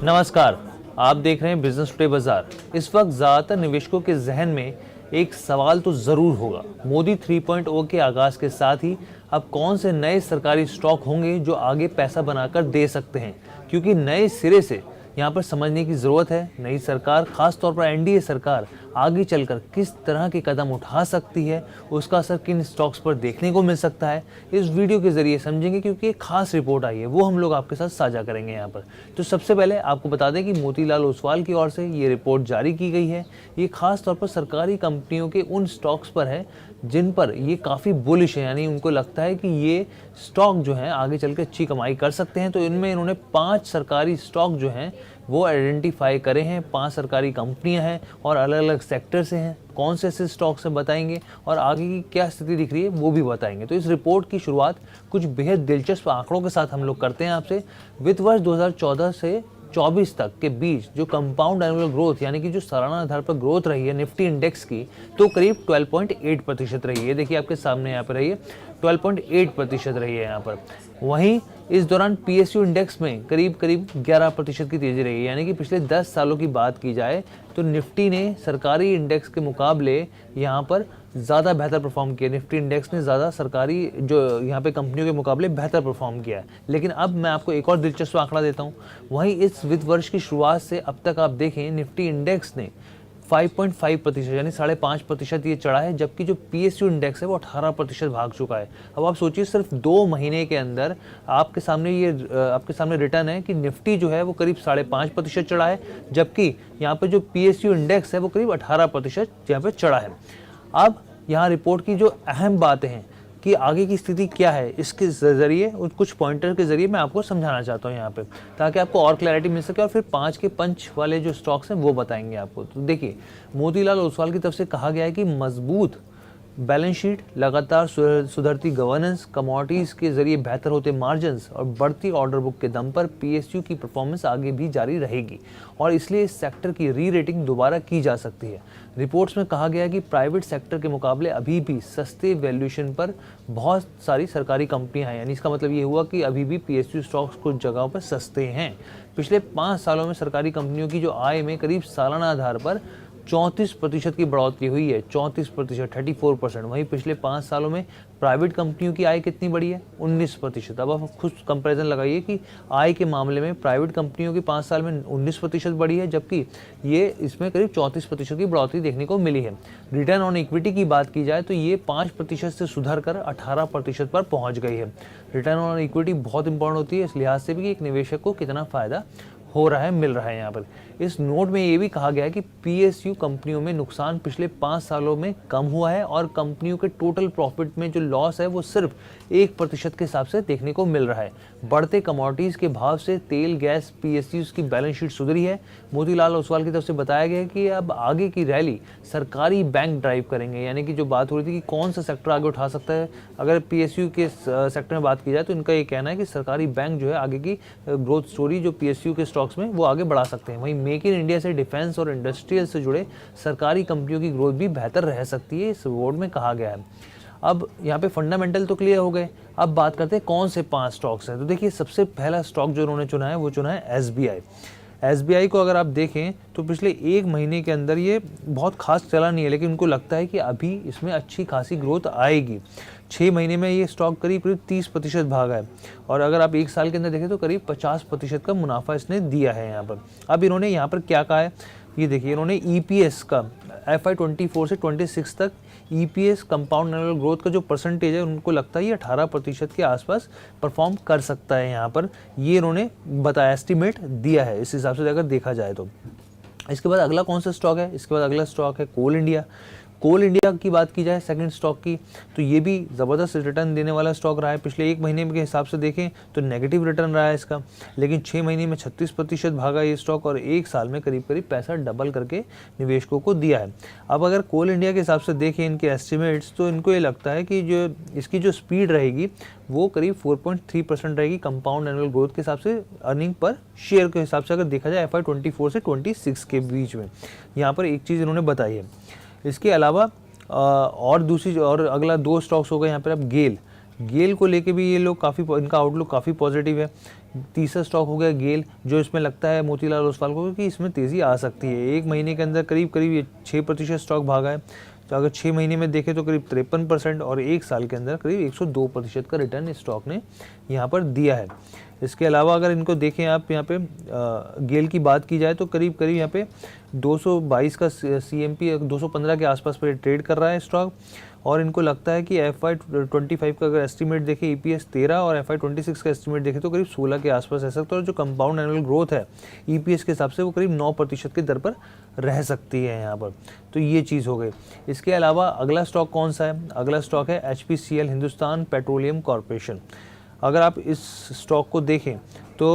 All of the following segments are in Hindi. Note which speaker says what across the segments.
Speaker 1: नमस्कार, आप देख रहे हैं बिजनेस टुडे बाजार। इस वक्त ज़्यादातर निवेशकों के जहन में एक सवाल तो ज़रूर होगा। मोदी 3.0 के आगाज़ के साथ ही अब कौन से नए सरकारी स्टॉक होंगे जो आगे पैसा बनाकर दे सकते हैं, क्योंकि नए सिरे से यहाँ पर समझने की ज़रूरत है। नई सरकार, खास तौर पर एनडीए सरकार, आगे चलकर किस तरह के कदम उठा सकती है, उसका असर किन स्टॉक्स पर देखने को मिल सकता है, इस वीडियो के जरिए समझेंगे, क्योंकि एक खास रिपोर्ट आई है, वो हम लोग आपके साथ साझा करेंगे यहाँ पर। तो सबसे पहले आपको बता दें कि मोतीलाल ओसवाल की ओर से ये रिपोर्ट जारी की गई है। ये खास तौर पर सरकारी कंपनियों के उन स्टॉक्स पर है जिन पर ये काफ़ी बुलिश है, यानी उनको लगता है कि ये स्टॉक जो हैं आगे चल के अच्छी कमाई कर सकते हैं। तो इनमें इन्होंने 5 सरकारी स्टॉक जो हैं वो आइडेंटिफाई करे हैं। 5 सरकारी कंपनियां हैं और अलग अलग सेक्टर से हैं। कौन से ऐसे स्टॉक्स हैं बताएंगे और आगे की क्या स्थिति दिख रही है वो भी बताएंगे। तो इस रिपोर्ट की शुरुआत कुछ बेहद दिलचस्प आंकड़ों के साथ हम लोग करते हैं आपसे। वित्त वर्ष 2014 से 24 तक के बीच जो कंपाउंड एनुअल ग्रोथ, यानी कि जो सालाना आधार पर ग्रोथ रही है निफ्टी इंडेक्स की, तो करीब 12.8% रही है। देखिए आपके सामने यहाँ पर रही है 12.8% रही है यहाँ पर। वहीं इस दौरान पीएसयू इंडेक्स में करीब 11% की तेजी रही है। यानी कि पिछले 10 सालों की बात की जाए तो निफ्टी ने सरकारी इंडेक्स के मुकाबले यहाँ पर ज़्यादा बेहतर परफॉर्म किया। निफ्टी इंडेक्स ने ज़्यादा सरकारी जो यहाँ पे कंपनियों के मुकाबले बेहतर परफॉर्म किया है। लेकिन अब मैं आपको एक और दिलचस्प आंकड़ा देता हूँ। वहीं इस वित्त वर्ष की शुरुआत से अब तक आप देखें, निफ्टी इंडेक्स ने 5.5% यानी 5.5% ये चढ़ा है, जबकि जो पीएसयू इंडेक्स है वो 18% भाग चुका है। अब आप सोचिए, सिर्फ 2 महीने के अंदर आपके सामने रिटर्न है कि निफ्टी जो है वो करीब 5.5% चढ़ा है, जबकि यहाँ पे जो पीएसयू इंडेक्स है वो करीब 18% यहाँ पे चढ़ा है। अब यहाँ रिपोर्ट की जो अहम बातें हैं कि आगे की स्थिति क्या है, इसके ज़रिए उन कुछ पॉइंटर के ज़रिए मैं आपको समझाना चाहता हूँ यहाँ पे, ताकि आपको और क्लैरिटी मिल सके। और फिर 5 के पंच वाले जो स्टॉक्स हैं वो बताएंगे आपको। तो देखिए, मोतीलाल ओसवाल की तरफ से कहा गया है कि मजबूत बैलेंस शीट, लगातार सुधरती गवर्नेंस, कमोडिटीज़ के जरिए बेहतर होते मार्जिन्स और बढ़ती ऑर्डर बुक के दम पर पीएसयू की परफॉर्मेंस आगे भी जारी रहेगी और इसलिए इस सेक्टर की री रेटिंग दोबारा की जा सकती है। रिपोर्ट्स में कहा गया है कि प्राइवेट सेक्टर के मुकाबले अभी भी सस्ते वैल्यूएशन पर बहुत सारी सरकारी कंपनियां हैं। यानी इसका मतलब ये हुआ कि अभी भी पीएसयू स्टॉक्स कुछ जगहों पर सस्ते हैं। पिछले 5 सालों में सरकारी कंपनियों की जो आय में करीब सालाना आधार पर 34% की बढ़ोतरी हुई है। 34%, 34%। वहीं पिछले 5 सालों में प्राइवेट कंपनियों की आय कितनी बढ़ी है? 19%। अब आप खुद कंपैरिजन लगाइए कि आय के मामले में प्राइवेट कंपनियों की 5 साल में 19% बढ़ी है, जबकि ये इसमें करीब 34% की बढ़ोतरी देखने को मिली है। रिटर्न ऑन इक्विटी की बात की जाए तो ये 5% से सुधर कर 18% पर पहुँच गई है। रिटर्न ऑन इक्विटी बहुत इंपॉर्टेंट होती है इस लिहाज से भी कि एक निवेशक को कितना फ़ायदा हो रहा है, मिल रहा है यहाँ पर। इस नोट में ये भी कहा गया है कि पीएसयू कंपनियों में नुकसान पिछले 5 सालों में कम हुआ है और कंपनियों के टोटल प्रॉफिट में जो लॉस है वो सिर्फ 1% के हिसाब से देखने को मिल रहा है। बढ़ते कमोडिटीज़ के भाव से तेल, गैस, पीएसयूज़ की बैलेंस शीट सुधरी है। मोतीलाल ओसवाल की तरफ से बताया गया है कि अब आगे की रैली सरकारी बैंक ड्राइव करेंगे। यानी कि जो बात हो रही थी कि कौन सा सेक्टर आगे उठा सकता है, अगर पीएसयू के सेक्टर में बात की जाए तो इनका ये कहना है कि सरकारी बैंक जो है आगे की ग्रोथ स्टोरी जो पीएसयू के स्टॉक्स में वो आगे बढ़ा सकते हैं। वहीं मेक इन इंडिया से डिफेंस और इंडस्ट्रियल से जुड़े सरकारी कंपनियों की ग्रोथ भी बेहतर रह सकती है, इस रिपोर्ट में कहा गया है। अब यहाँ पे फंडामेंटल तो क्लियर हो गए। अब बात करते हैं कौन से 5 स्टॉक्स हैं। तो देखिए, सबसे पहला स्टॉक जो उन्होंने चुना है वो चुना है एसबीआई। एसबीआई को अगर आप देखें तो पिछले 1 महीने के अंदर ये बहुत खास चला नहीं है, लेकिन उनको लगता है कि अभी इसमें अच्छी खासी ग्रोथ आएगी। 6 महीने में ये स्टॉक करीब 30% भागा है और अगर आप 1 साल के अंदर देखें तो करीब 50% का मुनाफा इसने दिया है यहाँ पर। अब इन्होंने यहाँ पर क्या कहा है, ये देखिए, इन्होंने ईपीएस का FY 24 से 26 तक ईपीएस कंपाउंड एनुअल ग्रोथ का जो परसेंटेज है उनको लगता है ये 18% के आसपास परफॉर्म कर सकता है। यहाँ पर ये इन्होंने बताया, एस्टिमेट दिया है इस हिसाब से अगर देखा जाए तो। इसके बाद अगला कौन सा स्टॉक है? इसके बाद अगला स्टॉक है कोल इंडिया। कोल इंडिया की बात की जाए सेकंड स्टॉक की, तो ये भी ज़बरदस्त रिटर्न देने वाला स्टॉक रहा है। पिछले 1 महीने के हिसाब से देखें तो नेगेटिव रिटर्न रहा है इसका, लेकिन 6 महीने में 36% भागा ये स्टॉक और 1 साल में करीब पैसा डबल करके निवेशकों को दिया है। अब अगर कोल इंडिया के हिसाब से देखें इनके एस्टिमेट्स, तो इनको ये लगता है कि जो इसकी जो स्पीड रहेगी वो करीब 4.3% रहेगी कंपाउंड एनुअल ग्रोथ के हिसाब से, अर्निंग पर शेयर के हिसाब से अगर देखा जाए FY 24 से 26 के बीच में। यहाँ पर एक चीज़ इन्होंने बताई है। इसके अलावा और अगला 2 स्टॉक्स हो गए यहाँ पर। अब गेल को लेके भी ये लोग इनका आउटलुक काफ़ी पॉजिटिव है। तीसरा स्टॉक हो गया गेल, जो इसमें लगता है मोतीलाल ओसवाल को कि इसमें तेज़ी आ सकती है। एक महीने के अंदर करीब करीब ये 6% स्टॉक भागा है। तो अगर 6 महीने में देखें तो करीब 53% और एक साल के अंदर करीब 102% का रिटर्न इस स्टॉक ने यहाँ पर दिया है। इसके अलावा अगर इनको देखें आप यहाँ पे गेल की बात की जाए तो करीब करीब यहाँ पे 222 का CMP 215 के आसपास पे ट्रेड कर रहा है स्टॉक। और इनको लगता है कि FY25 का अगर एस्टीमेट देखें EPS 13 और FY26 का एस्टीमेट देखें तो करीब 16 के आसपास रह सकता है। और जो कंपाउंड एनुअल ग्रोथ है EPS के हिसाब से वो करीब 9% की दर पर रह सकती है यहाँ पर। तो ये चीज़ हो गई। इसके अलावा अगला स्टॉक कौन सा है? अगला स्टॉक है HPCL हिंदुस्तान पेट्रोलियम कॉरपोरेशन। अगर आप इस स्टॉक को देखें तो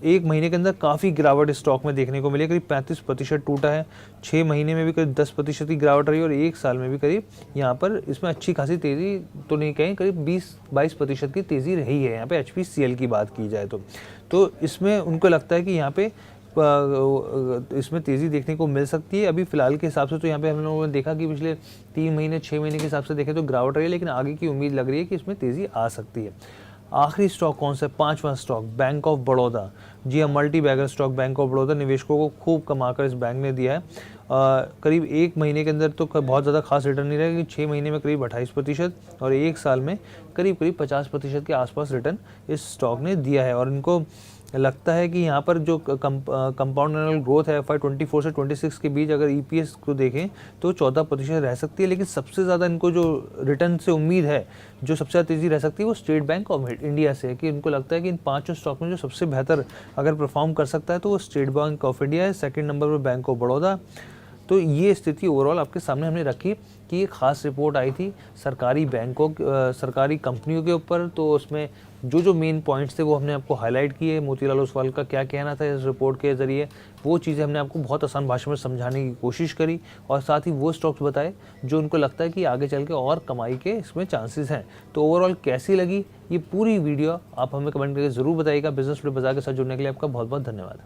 Speaker 1: एक महीने के अंदर काफ़ी गिरावट इस स्टॉक में देखने को मिली, करीब 35% टूटा है। 6 महीने में भी करीब 10% की गिरावट रही और एक साल में भी करीब यहाँ पर इसमें अच्छी खासी तेज़ी तो नहीं कहें, करीब 20-22% की तेज़ी रही है यहाँ पे HPCL की बात की जाए तो इसमें उनको लगता है कि यहाँ पे इसमें तेज़ी देखने को मिल सकती है। अभी फ़िलहाल के हिसाब से तो यहाँ पे हम लोगों ने देखा कि पिछले 3 महीने 6 महीने के हिसाब से देखें तो गिरावट रही है, लेकिन आगे की उम्मीद लग रही है कि इसमें तेज़ी आ सकती है। आखिरी स्टॉक कौन सा है? 5वां स्टॉक बैंक ऑफ बड़ौदा। जी हाँ, multi bagger stock bank of Baroda निवेशकों को खूब कमाकर इस बैंक ने दिया है। करीब एक महीने के अंदर तो बहुत ज़्यादा खास रिटर्न नहीं रहेगा, 6 महीने में करीब 28% और एक साल में करीब 50% के आसपास रिटर्न इस स्टॉक ने दिया है। और इनको लगता है कि यहाँ पर जो कंपाउंड एनुअल ग्रोथ है FY24 से 26 के बीच अगर EPS को देखें तो 14% रह सकती है। लेकिन सबसे ज़्यादा इनको जो रिटर्न से उम्मीद है, जो सबसे ज़्यादा तेज़ी रह सकती है वो स्टेट बैंक ऑफ इंडिया से है कि इनको लगता है कि इन 5 स्टॉक में जो सबसे बेहतर अगर परफॉर्म कर सकता है तो वो स्टेट बैंक ऑफ इंडिया है। सेकंड नंबर पर बैंक ऑफ बड़ौदा। तो ये स्थिति ओवरऑल आपके सामने हमने रखी कि एक ख़ास रिपोर्ट आई थी सरकारी बैंकों सरकारी कंपनियों के ऊपर, तो उसमें जो मेन पॉइंट्स थे वो हमने आपको हाईलाइट किए। मोतीलाल ओसवाल का क्या कहना था इस रिपोर्ट के ज़रिए, वो चीज़ें हमने आपको बहुत आसान भाषा में समझाने की कोशिश करी और साथ ही वो स्टॉक्स बताए जो उनको लगता है कि आगे चल के और कमाई के इसमें चांसेस हैं। तो ओवरऑल कैसी लगी ये पूरी वीडियो आप हमें कमेंट करके ज़रूर बताइएगा। बिजनेस टुडे बाजार के साथ जुड़ने के लिए आपका बहुत बहुत धन्यवाद।